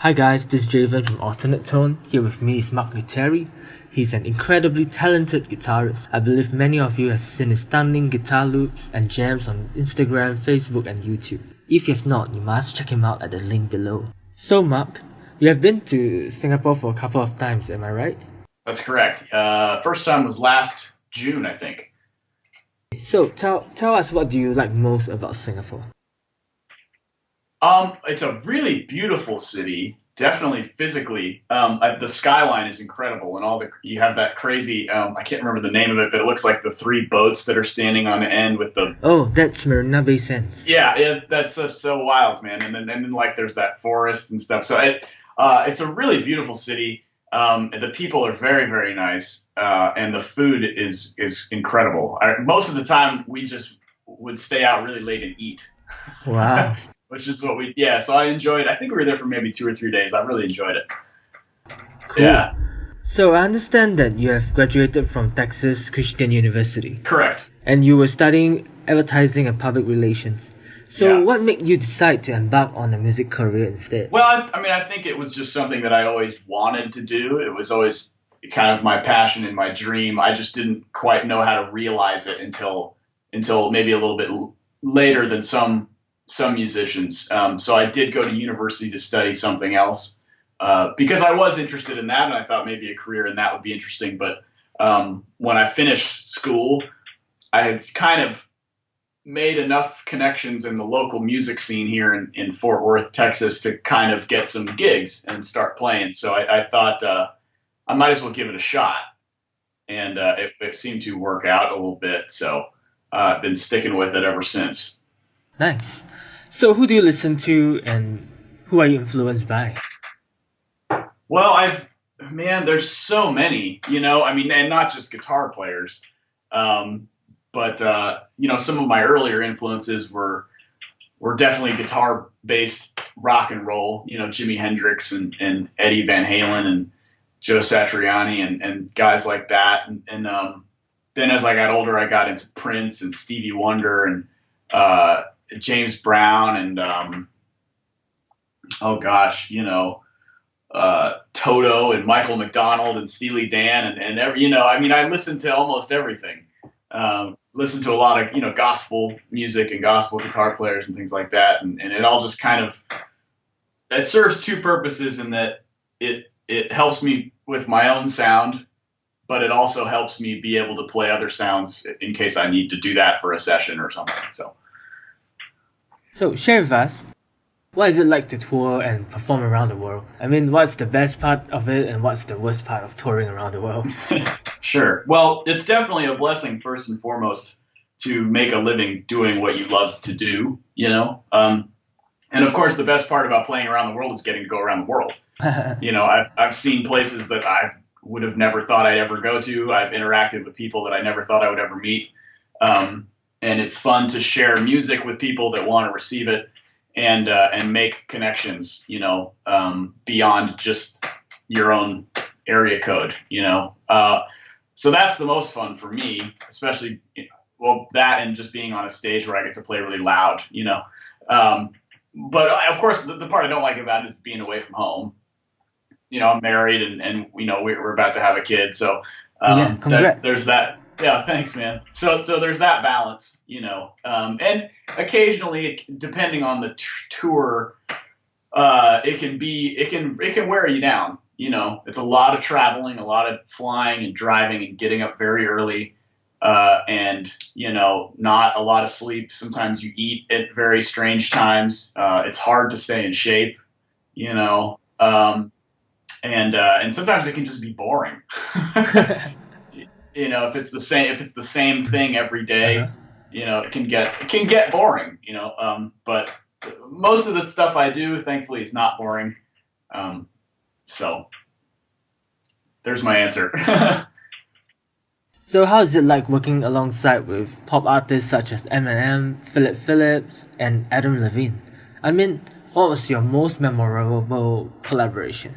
Hi guys, this is Javen from Alternate Tone. Here with me is Mark Lettieri. He's an incredibly talented guitarist. I believe many of you have seen his stunning guitar loops and jams on Instagram, Facebook and YouTube. If you have not, you must check him out at the link below. So Mark, you have been to Singapore for a couple of times, am I right? That's correct. First time was last June, I think. So tell us, what do you like most about Singapore? It's a really beautiful city, definitely physically. The skyline is incredible, and you have that crazy. I can't remember the name of it, but it looks like the three boats that are standing on the end with the. Oh, that's Marina Bay Sands. Yeah, that's so wild, man. And then like there's that forest and stuff. So it's a really beautiful city. The people are very, very nice, and the food is incredible. Most of the time, we just would stay out really late and eat. Wow. Which is what so I enjoyed. I think we were there for maybe 2 or 3 days. I really enjoyed it. Cool. Yeah. So I understand that you have graduated from Texas Christian University. Correct. And you were studying advertising and public relations. So what made you decide to embark on a music career instead? Well, I think it was just something that I always wanted to do. It was always kind of my passion and my dream. I just didn't quite know how to realize it until maybe a little bit later than some musicians. So I did go to university to study something else because I was interested in that, and I thought maybe a career in that would be interesting. But when I finished school, I had kind of made enough connections in the local music scene here in Fort Worth, Texas, to kind of get some gigs and start playing. So I thought I might as well give it a shot, and it seemed to work out a little bit. So I've been sticking with it ever since. Nice. So who do you listen to and who are you influenced by? Well, there's so many, and not just guitar players. But some of my earlier influences were definitely guitar-based rock and roll, Jimi Hendrix and Eddie Van Halen and Joe Satriani and guys like that. And then as I got older, I got into Prince and Stevie Wonder and James Brown and Toto and Michael McDonald and Steely Dan and I listened to almost everything. Listened to a lot of gospel music and gospel guitar players and things like that, and it all just kind of it serves two purposes in that it helps me with my own sound, but it also helps me be able to play other sounds in case I need to do that for a session or something. So share with us, what is it like to tour and perform around the world? What's the best part of it and what's the worst part of touring around the world? Sure. Well, it's definitely a blessing, first and foremost, to make a living doing what you love to do, and of course, the best part about playing around the world is getting to go around the world. I've seen places that I would have never thought I'd ever go to. I've interacted with people that I never thought I would ever meet. And it's fun to share music with people that want to receive it and make connections, beyond just your own area code, So that's the most fun for me, especially, that and just being on a stage where I get to play really loud, But of course, the part I don't like about it is being away from home. I'm married and we're about to have a kid. So there's that. Yeah, thanks, man. So there's that balance, and occasionally, depending on the tour, it can wear you down. It's a lot of traveling, a lot of flying and driving and getting up very early, and not a lot of sleep. Sometimes you eat at very strange times. It's hard to stay in shape, and sometimes it can just be boring. If it's the same thing every day, it can get boring, but most of the stuff I do, thankfully, is not boring. So there's my answer. So how is it like working alongside with pop artists such as Eminem, Philip Phillips, and Adam Levine? What was your most memorable collaboration?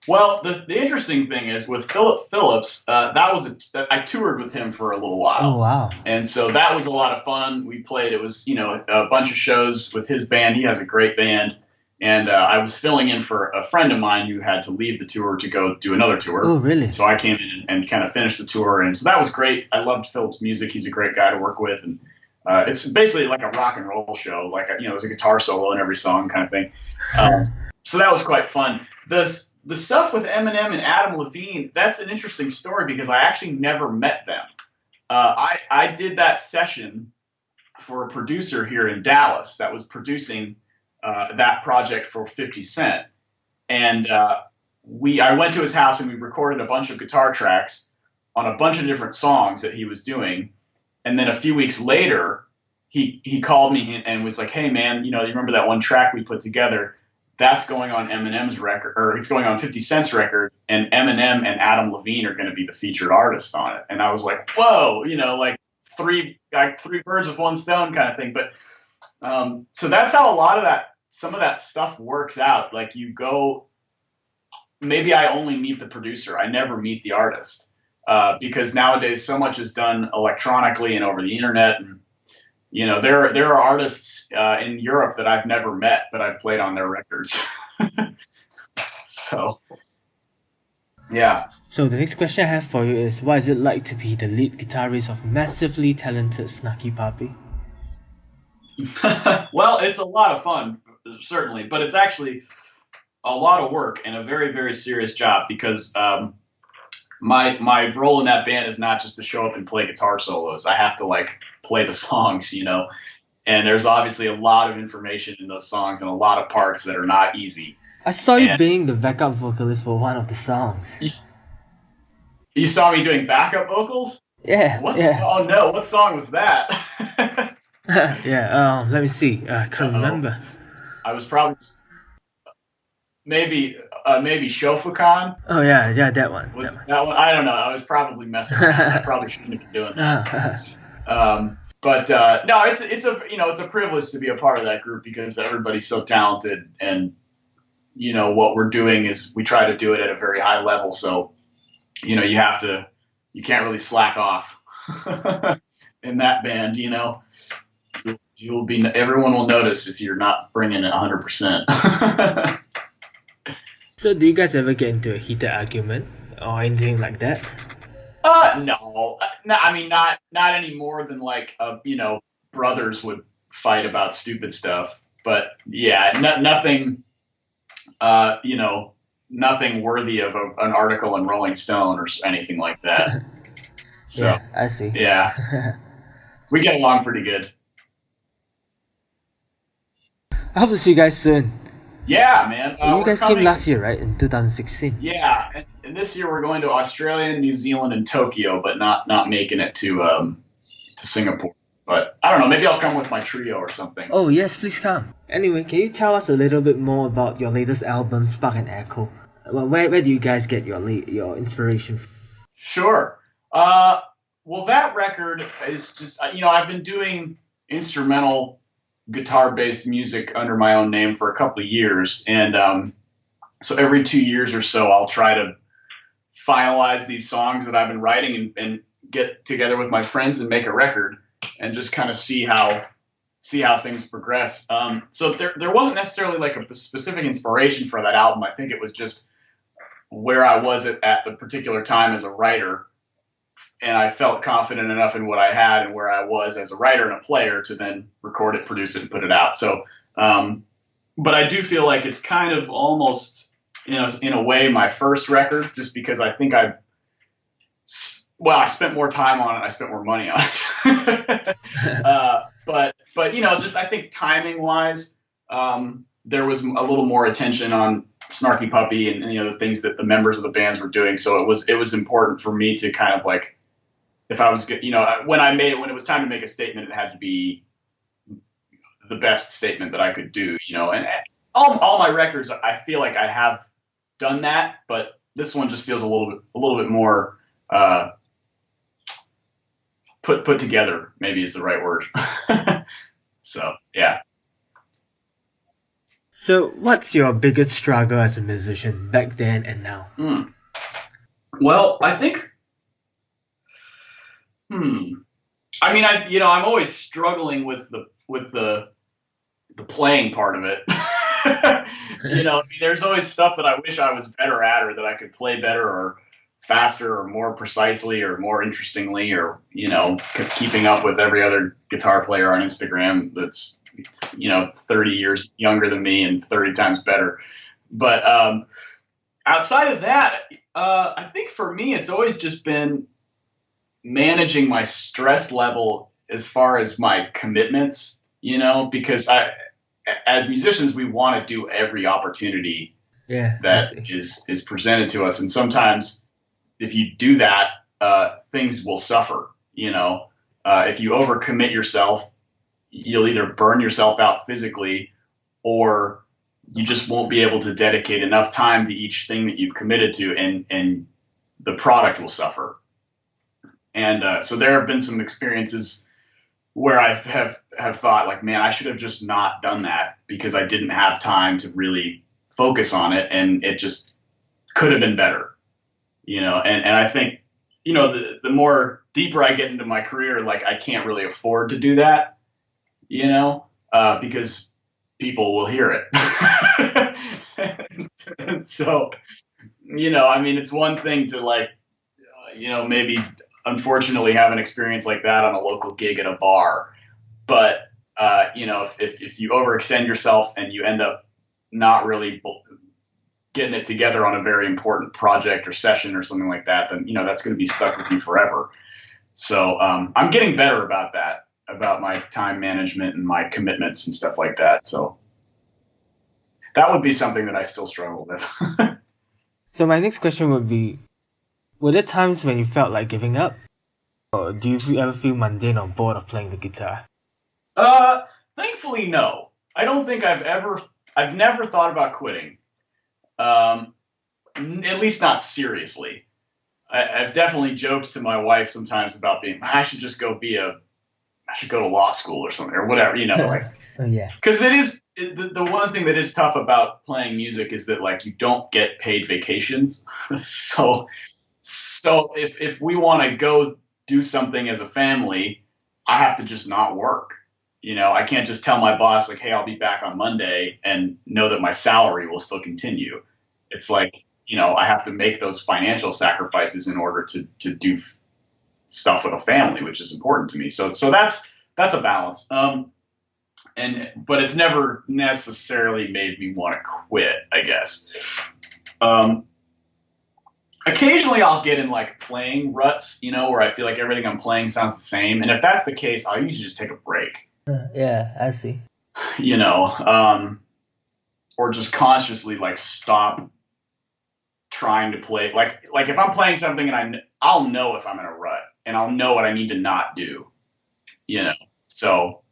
Well, the interesting thing is with Philip Phillips, I toured with him for a little while. Oh, wow. And so that was a lot of fun. We played, it was, a bunch of shows with his band. He has a great band. And I was filling in for a friend of mine who had to leave the tour to go do another tour. Oh, really? So I came in and kind of finished the tour, and so that was great. I loved Philip's music. He's a great guy to work with, and it's basically like a rock and roll show. Like there's a guitar solo in every song, kind of thing. So that was quite fun. The stuff with Eminem and Adam Levine, that's an interesting story because I actually never met them. I did that session for a producer here in Dallas that was producing that project for 50 Cent. And I went to his house and we recorded a bunch of guitar tracks on a bunch of different songs that he was doing. And then a few weeks later, he called me and was like, hey, man, you remember that one track we put together? That's going on Eminem's record, or it's going on 50 Cent's record, and Eminem and Adam Levine are going to be the featured artists on it. And I was like, whoa, like three birds with one stone kind of thing. But so that's how some of that stuff works out. Like maybe I only meet the producer. I never meet the artist because nowadays so much is done electronically and over the internet. And there are artists in Europe that I've never met, but I've played on their records. So, yeah. So the next question I have for you is, what is it like to be the lead guitarist of massively talented Snacky Puppy? Well, it's a lot of fun, certainly, but it's actually a lot of work and a very, very serious job because my role in that band is not just to show up and play guitar solos. I have to play the songs, and there's obviously a lot of information in those songs and a lot of parts that are not easy. I saw you being the backup vocalist for one of the songs. You saw me doing backup vocals? Yeah. Oh no, what song was that? Yeah, let me see. I can't remember. I was probably just maybe Shofukan. Oh yeah, that one. That one? I don't know. I was probably messing around. I probably shouldn't have been doing that. But no, it's a privilege to be a part of that group because everybody's so talented, and what we're doing is we try to do it at a very high level. So you can't really slack off in that band. Everyone will notice if you're not bringing it 100%. So do you guys ever get into a heated argument or anything like that? No. I mean, not any more than brothers would fight about stupid stuff. But yeah, nothing, nothing worthy of an article in Rolling Stone or anything like that. So yeah, I see. Yeah, we get along pretty good. I hope to see you guys soon. Yeah, man. You guys came last year, right? In 2016. Yeah, and this year we're going to Australia, New Zealand, and Tokyo, but not making it to Singapore. But I don't know. Maybe I'll come with my trio or something. Oh yes, please come. Anyway, can you tell us a little bit more about your latest album, Spark and Echo? Where do you guys get your inspiration from? Sure. Well, that record is just I've been doing instrumental guitar-based music under my own name for a couple of years, and so every 2 years or so I'll try to finalize these songs that I've been writing and get together with my friends and make a record and just kind of see how things progress. So there wasn't necessarily a specific inspiration for that album. I think it was just where I was at the particular time as a writer, and I felt confident enough in what I had and where I was as a writer and a player to then record it, produce it, and put it out. So, but I do feel like it's kind of almost, in a way, my first record, just because I think I spent more time on it, I spent more money on it. But just I think timing wise, there was a little more attention on Snarky Puppy and the things that the members of the bands were doing. So it was important for me to kind of if I was, when it was time to make a statement, it had to be the best statement that I could do, and all my records, I feel like I have done that, but this one just feels a little bit more, put together, maybe is the right word. So, yeah. So what's your biggest struggle as a musician back then and now? Well, I think, I mean, I'm always struggling with the playing part of it. There's always stuff that I wish I was better at, or that I could play better or faster or more precisely or more interestingly, or, keeping up with every other guitar player on Instagram that's, 30 years younger than me and 30 times better. But outside of that, I think for me, it's always just been managing my stress level as far as my commitments, because as musicians, we want to do every opportunity that is presented to us. And sometimes if you do that, things will suffer. If you overcommit yourself, you'll either burn yourself out physically, or you just won't be able to dedicate enough time to each thing that you've committed to, and the product will suffer. And so there have been some experiences where I have thought, like, man, I should have just not done that because I didn't have time to really focus on it, and it just could have been better, and I think, the more deeper I get into my career, like, I can't really afford to do that, because people will hear it. and so, it's one thing to, like, maybe unfortunately have an experience like that on a local gig at a bar. But, if you overextend yourself and you end up not really getting it together on a very important project or session or something like that, then, that's going to be stuck with you forever. So I'm getting better about that, about my time management and my commitments and stuff like that. So that would be something that I still struggle with. So my next question would be, were there times when you felt like giving up? Or do you ever feel mundane or bored of playing the guitar? Thankfully, no. I don't think I've never thought about quitting. At least not seriously. I've definitely joked to my wife sometimes about I should just go I should go to law school or something, or whatever, like. Oh, yeah. Because it is the one thing that is tough about playing music is that, like, you don't get paid vacations. So if we want to go do something as a family, I have to just not work. I can't just tell my boss, like, hey, I'll be back on Monday, and know that my salary will still continue. It's like, I have to make those financial sacrifices in order to do stuff with a family, which is important to me. So that's a balance. But it's never necessarily made me want to quit, I guess. Occasionally I'll get in, like, playing ruts, where I feel like everything I'm playing sounds the same. And if that's the case, I'll usually just take a break. Yeah, I see. Or just consciously, like, stop trying to play. Like if I'm playing something and I'll know if I'm in a rut, and I'll know what I need to not do, So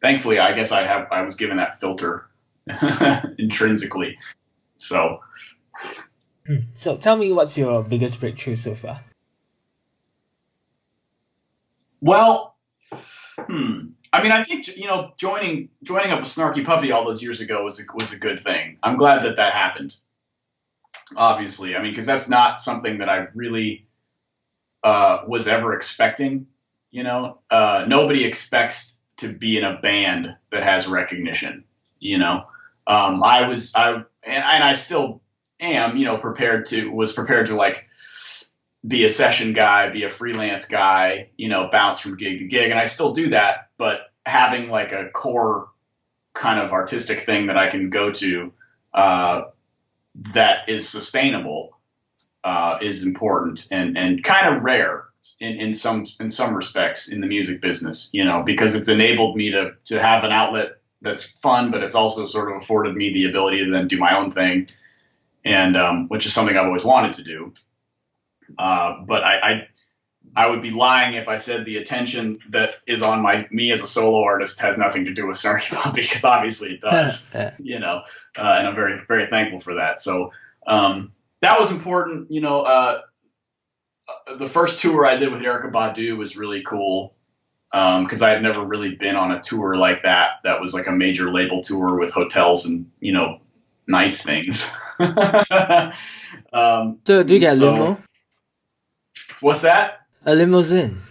thankfully, I guess I was given that filter intrinsically. So tell me, what's your biggest breakthrough so far? Well, I think, joining up with Snarky Puppy all those years ago was a good thing. I'm glad that happened. Obviously, because that's not something that I really was ever expecting. Nobody expects to be in a band that has recognition. I still am, prepared to, like, be a session guy, be a freelance guy, bounce from gig to gig. And I still do that, but having, like, a core kind of artistic thing that I can go to, that is sustainable, is important and kind of rare in some respects in the music business, because it's enabled me to have an outlet that's fun, but it's also sort of afforded me the ability to then do my own thing, and which is something I've always wanted to do. But I would be lying if I said the attention that is on me as a solo artist has nothing to do with Snarky Puppy, because obviously it does, and I'm very, very thankful for that. So that was important. The first tour I did with Erykah Badu was really cool, because I had never really been on a tour like that. That was like a major label tour with hotels and, nice things. So do you get a limo? What's that? A limousine?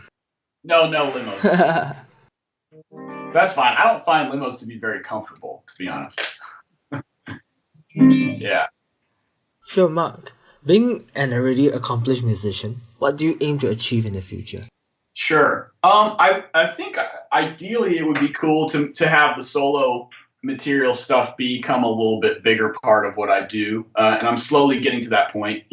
No limos. That's fine. I don't find limos to be very comfortable, to be honest. Yeah. So, Mark, being an already accomplished musician, what do you aim to achieve in the future? Sure. I think ideally it would be cool to have the solo material stuff become a little bit bigger part of what I do, and I'm slowly getting to that point.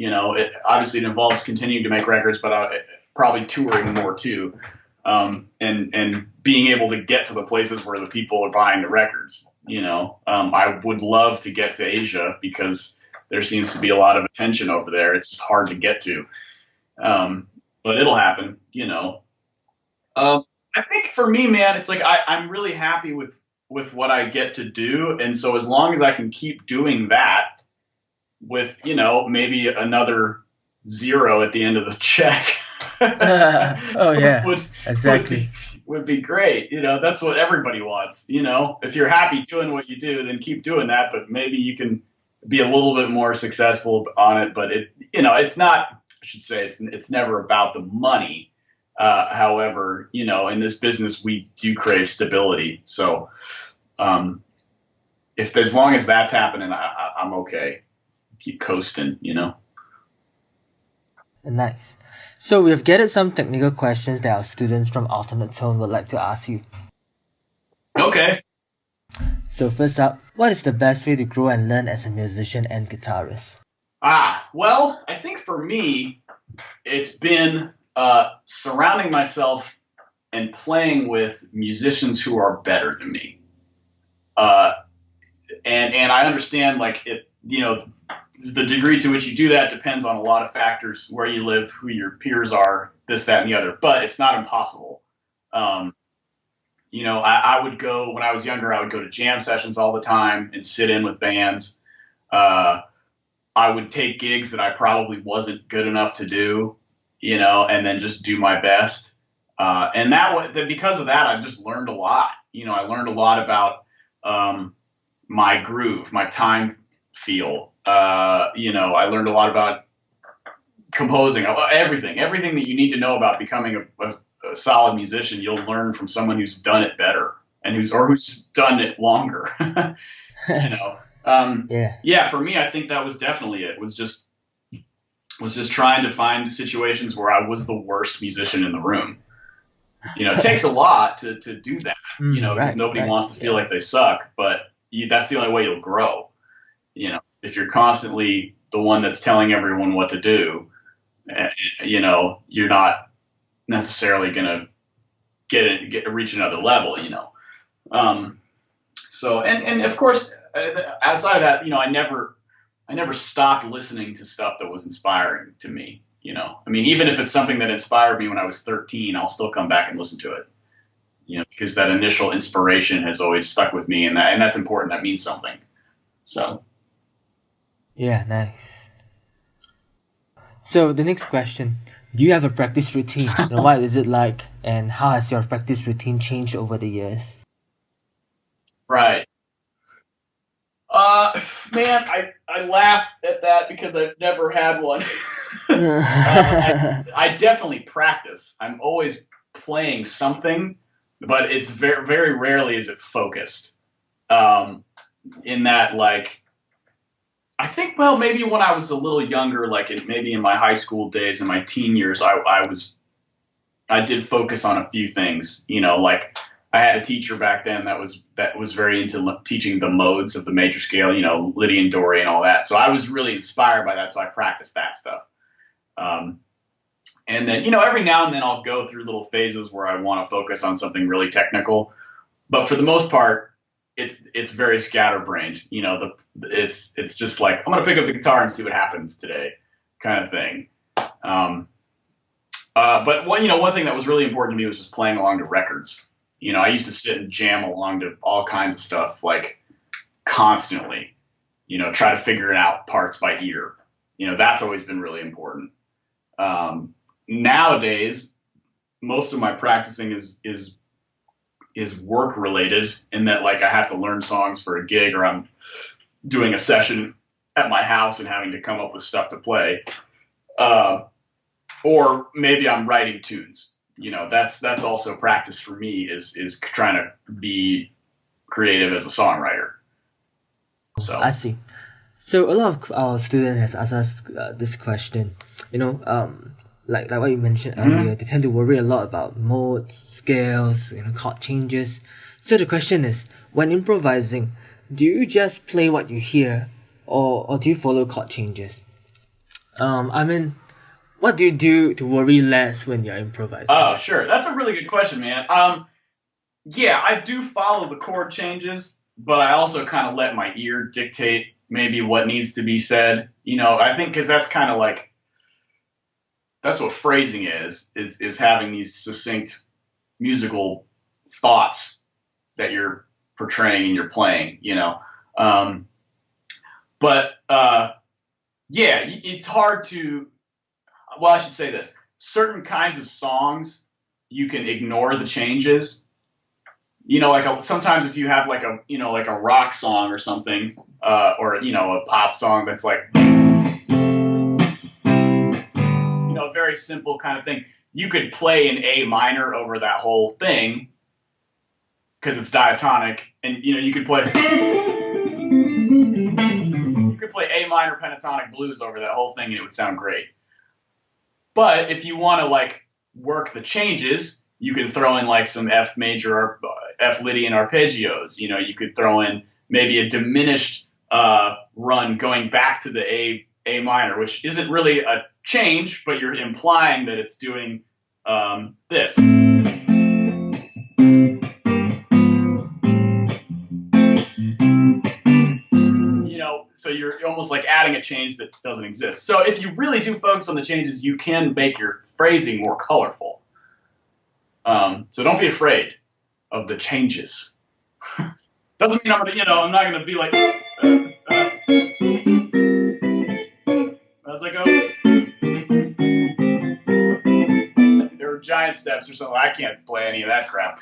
Obviously it involves continuing to make records, but probably touring more too, and being able to get to the places where the people are buying the records. I would love to get to Asia because there seems to be a lot of attention over there. It's just hard to get to, but it'll happen. I think for me, man, it's like I'm really happy with what I get to do, and so as long as I can keep doing that with maybe another zero at the end of the check, Oh yeah, would would exactly. be would be great. That's what everybody wants. If you're happy doing what you do, then keep doing that. But maybe you can be a little bit more successful on it. But it's not. I should say it's never about the money. However, in this business, we do crave stability. So, if as long as that's happening, I'm okay. Keep coasting. Nice. So we've gathered some technical questions that our students from Alternate Tone would like to ask you. Okay. So first up, what is the best way to grow and learn as a musician and guitarist? Well, I think for me, it's been surrounding myself and playing with musicians who are better than me. Uh, and I understand like the degree to which you do that depends on a lot of factors: where you live, who your peers are, this, that, and the other. But it's not impossible. Um, I would go when I was younger. I would go to jam sessions all the time and sit in with bands. Uh, I would take gigs that I probably wasn't good enough to do, and then just do my best. And because of that, I just learned a lot. I learned a lot about my groove, my time feel. I learned a lot about composing, everything that you need to know about becoming a solid musician. You'll learn from someone who's done it better and who's done it longer. you know, Yeah. yeah, for me, I think that was definitely it. Was just trying to find situations where I was the worst musician in the room. It takes a lot to do that, because nobody right. wants to feel like they suck, but that's the only way you'll grow. If you're constantly the one that's telling everyone what to do, you're not necessarily going to reach another level. So, and of course, outside of that, I never stopped listening to stuff that was inspiring to me. I mean, even if it's something that inspired me when I was 13, I'll still come back and listen to it. Because that initial inspiration has always stuck with me, and that's important. That means something. So, Yeah, nice. So the next question, do you have a practice routine? And what is it like? And how has your practice routine changed over the years? right. Man, I laugh at that because I've never had one. I definitely practice. I'm always playing something, but it's very, very rarely is it focused. In that, like, I think, well, maybe when I was a little younger, like maybe in my high school days and my teen years, I did focus on a few things. Like I had a teacher back then that was very into teaching the modes of the major scale, Lydian, Dorian, all that. So I was really inspired by that, so I practiced that stuff. And then, every now and then I'll go through little phases where I want to focus on something really technical. But for the most part, it's very scatterbrained. It's just like, I'm going to pick up the guitar and see what happens today kind of thing. But one thing that was really important to me was just playing along to records. I used to sit and jam along to all kinds of stuff, like constantly, try to figure it out parts by ear. That's always been really important. Nowadays, most of my practicing is work related, in that like I have to learn songs for a gig, or I'm doing a session at my house and having to come up with stuff to play. Or maybe I'm writing tunes. That's also practice for me, is trying to be creative as a songwriter. So I see. So a lot of our students has asked us this question. Like what you mentioned earlier, they tend to worry a lot about modes, scales, chord changes. So the question is, when improvising, do you just play what you hear, or do you follow chord changes? What do you do to worry less when you're improvising? Oh, sure. That's a really good question, man. Yeah, I do follow the chord changes, but I also kind of let my ear dictate maybe what needs to be said. I think because that's kind of like, that's what phrasing is having these succinct musical thoughts that you're portraying and you're playing, But yeah, it's hard to, well, I should say this. Certain kinds of songs, you can ignore the changes. Like sometimes if you have like a rock song or something, or a pop song that's like, a very simple kind of thing, you could play an A minor over that whole thing because it's diatonic, and you could play A minor pentatonic blues over that whole thing, and it would sound great. But if you want to like work the changes, you can throw in like some F major or F Lydian arpeggios. You could throw in maybe a diminished run going back to the A minor, which isn't really a change, but you're implying that it's doing this. So you're almost like adding a change that doesn't exist. So if you really do focus on the changes, you can make your phrasing more colorful. So don't be afraid of the changes. Doesn't mean I'm not gonna be like as I go. There were giant steps or something. I can't play any of that crap.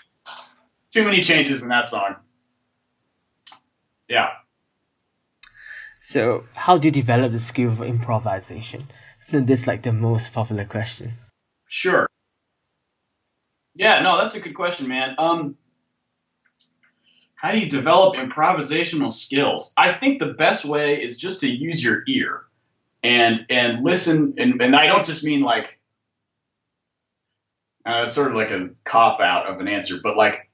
Too many changes in that song. Yeah. So how do you develop the skill of improvisation? This is like the most popular question. Sure. Yeah, no, that's a good question, man. How do you develop improvisational skills? I think the best way is just to use your ear and listen. And I don't just mean like, it's sort of like a cop out of an answer, but like,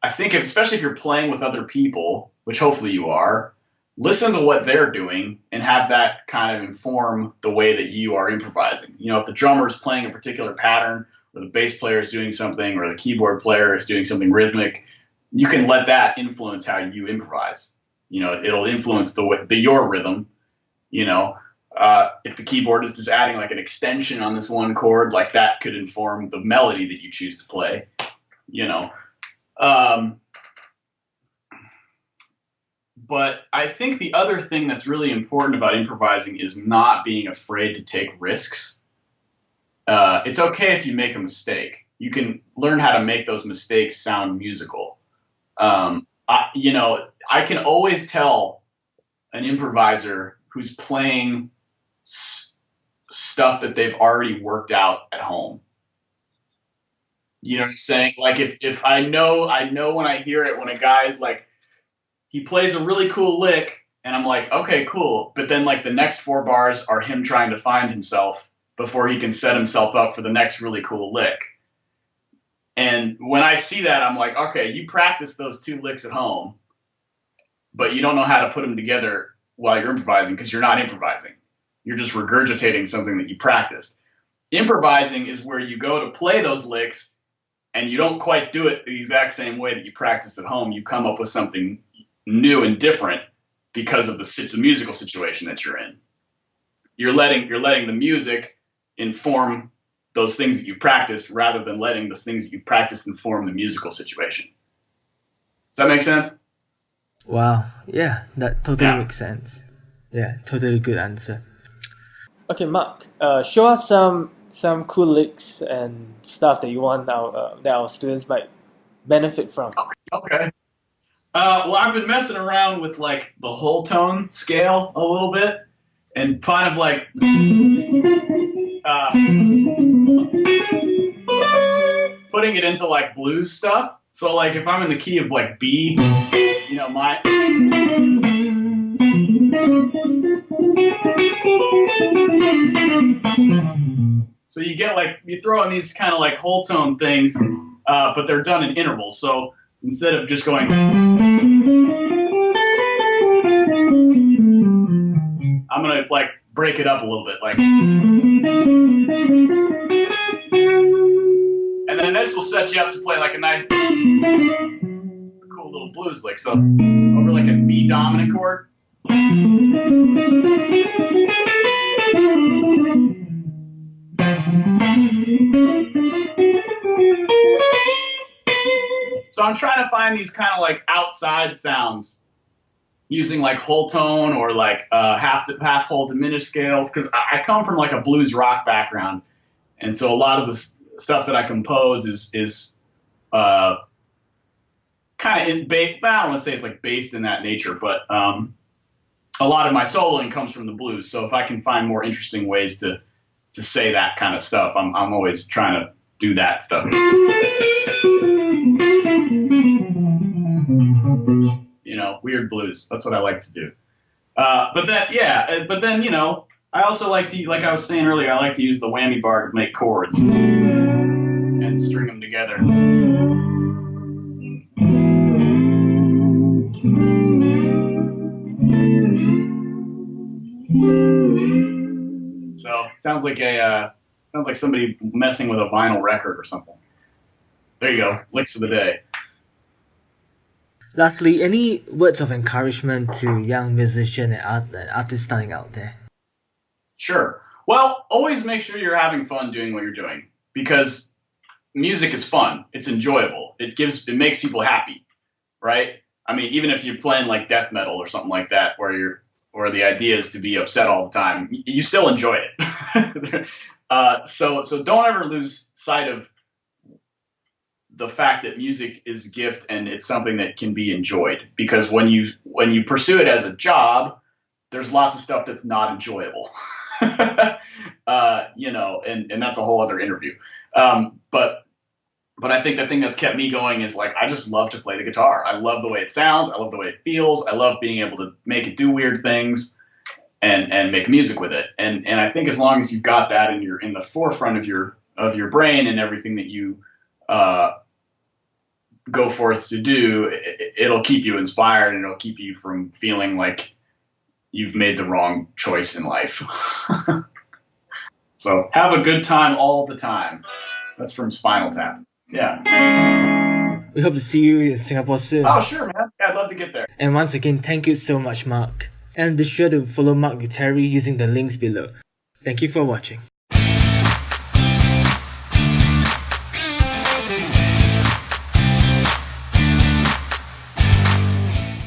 I think especially if you're playing with other people, which hopefully you are, listen to what they're doing and have that kind of inform the way that you are improvising. If the drummer is playing a particular pattern, or the bass player is doing something, or the keyboard player is doing something rhythmic, you can let that influence how you improvise. It'll influence your rhythm. If the keyboard is just adding like an extension on this one chord, like that could inform the melody that you choose to play. But I think the other thing that's really important about improvising is not being afraid to take risks. It's okay if you make a mistake. You can learn how to make those mistakes sound musical. I can always tell an improviser who's playing stuff that they've already worked out at home. You know what I'm saying? Like if I know when I hear it, when a guy like, he plays a really cool lick and I'm like, okay, cool. But then like the next 4 bars are him trying to find himself before he can set himself up for the next really cool lick. And when I see that, I'm like, okay, you practice those 2 licks at home, but you don't know how to put them together while you're improvising because you're not improvising. You're just regurgitating something that you practiced. Improvising is where you go to play those licks and you don't quite do it the exact same way that you practice at home. You come up with something new and different because of the musical situation that you're in. You're letting the music inform those things that you practiced rather than letting those things that you practiced inform the musical situation. Does that make sense? Wow. Yeah, that totally makes sense. Yeah, totally good answer. Okay, Mark, show us some cool licks and stuff that you want that our students might benefit from. Okay. Well, I've been messing around with like the whole tone scale a little bit, and kind of like putting it into like blues stuff. So like if I'm in the key of like B, my So you get like, you throw in these kind of like whole tone things, but they're done in intervals. So instead of just going, I'm gonna like break it up a little bit, like, and then this will set you up to play like a nice, cool little blues lick. So over like a B dominant chord. So I'm trying to find these kind of like outside sounds using like whole tone or like half whole diminished scales, because I come from like a blues rock background, and so a lot of the stuff that I compose is kind of I don't want to say it's like based in that nature, but a lot of my soloing comes from the blues. So if I can find more interesting ways to say that kind of stuff, I'm always trying to do that stuff. You know, weird blues. That's what I like to do. But then, you know, I also like to, like I was saying earlier, I like to use the whammy bar to make chords and string them together. So it sounds like somebody messing with a vinyl record or something. There you go, licks of the day. Lastly, any words of encouragement to young musicians and artists starting out there? Sure. Well, always make sure you're having fun doing what you're doing, because music is fun. It's enjoyable. It makes people happy, right? I mean, even if you're playing like death metal or something like that, where the idea is to be upset all the time, you still enjoy it. So don't ever lose sight of the fact that music is a gift and it's something that can be enjoyed, because when you pursue it as a job, there's lots of stuff that's not enjoyable. You know, and that's a whole other interview. But I think the thing that's kept me going is like, I just love to play the guitar. I love the way it sounds. I love the way it feels. I love being able to make it do weird things and make music with it. And I think as long as you've got that and you're in the forefront of your brain and everything that you go forth to do, it'll keep you inspired, and it'll keep you from feeling like you've made the wrong choice in life. So have a good time all the time. That's from Spinal Tap. Yeah. We hope to see you in Singapore soon. Oh, sure, man. Yeah, I'd love to get there. And once again, thank you so much, Mark. And be sure to follow Mark Lettieri using the links below. Thank you for watching.